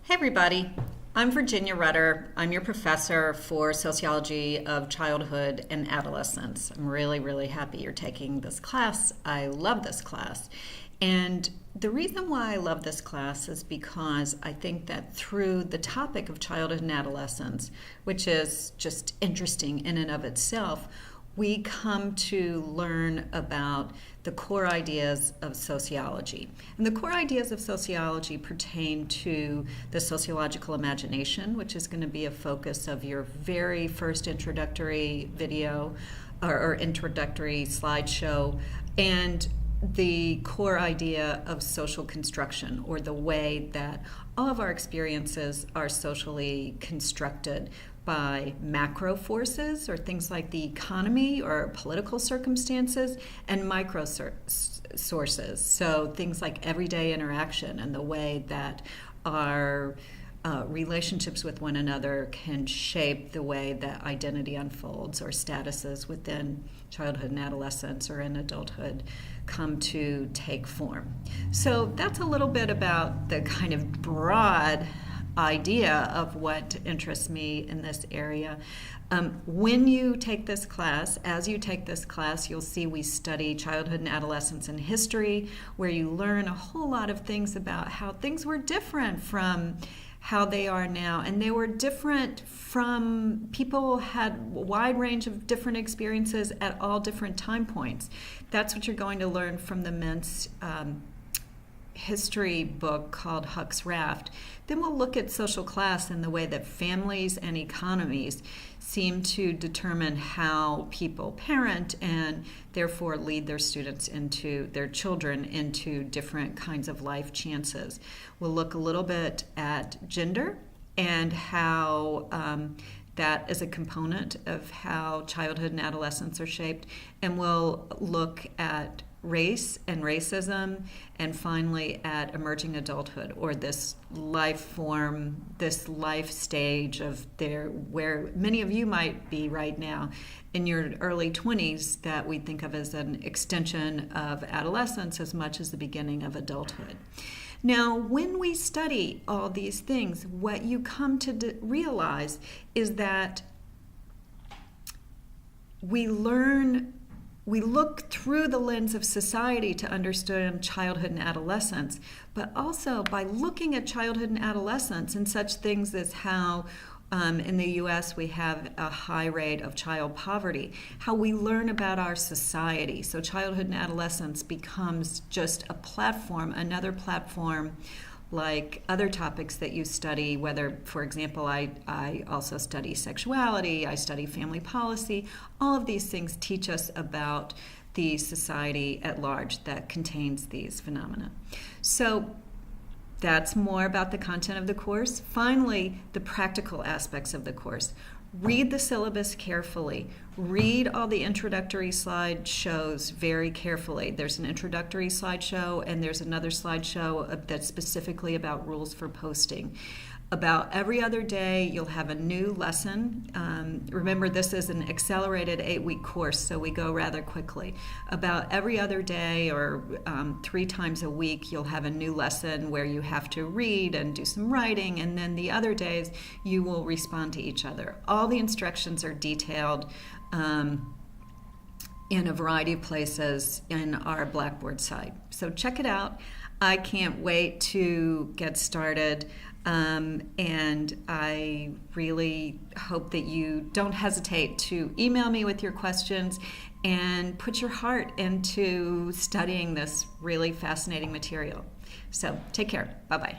Hey everybody, I'm Virginia Rutter. I'm your professor for sociology of childhood and adolescence. I'm really happy you're taking this class. I love this class. And the reason why I love this class is because I think that through the topic of childhood and adolescence, which is just interesting in and of itself, we come to learn about the core ideas of sociology. And the core ideas of sociology pertain to the sociological imagination, which is going to be a focus of your very first introductory video or introductory slideshow, and the core idea of social construction, or the way that all of our experiences are socially constructed by macro forces, or things like the economy or political circumstances, and micro sources, so things like everyday interaction and the way that our relationships with one another can shape the way that identity unfolds, or statuses within childhood and adolescence or in adulthood come to take form. So that's a little bit about the kind of broad idea of what interests me in this area. When you take this class, as you take this class, you'll see we study childhood and adolescence in history, where you learn a whole lot of things about how things were different from how they are now. And they were different from, people had a wide range of different experiences at all different time points. That's what you're going to learn from the Ment's history book called Huck's Raft. Then we'll look at social class and the way that families and economies seem to determine how people parent and therefore lead their children into different kinds of life chances. We'll look a little bit at gender and how that is a component of how childhood and adolescence are shaped. And we'll look at race and racism, and finally at emerging adulthood, or this life form, this life stage of where many of you might be right now in your early 20s, that we think of as an extension of adolescence as much as the beginning of adulthood. Now, when we study all these things, what you come to realize is that we look through the lens of society to understand childhood and adolescence, but also by looking at childhood and adolescence and such things as how in the U.S. we have a high rate of child poverty, how we learn about our society. So childhood and adolescence becomes just a platform, another platform, like other topics that you study, whether, for example, I also study sexuality, I study family policy. All of these things teach us about the society at large that contains these phenomena. So that's more about the content of the course. Finally, the practical aspects of the course. Read the syllabus carefully. Read all the introductory slideshows very carefully. There's an introductory slideshow, and there's another slideshow that's specifically about rules for posting. About every other day, you'll have a new lesson. Remember, this is an accelerated 8-week course, so we go rather quickly. About every other day, or 3 times a week, you'll have a new lesson where you have to read and do some writing, and then the other days, you will respond to each other. All the instructions are detailed in a variety of places in our Blackboard site. So check it out. I can't wait to get started. And I really hope that you don't hesitate to email me with your questions and put your heart into studying this really fascinating material. So take care. Bye-bye.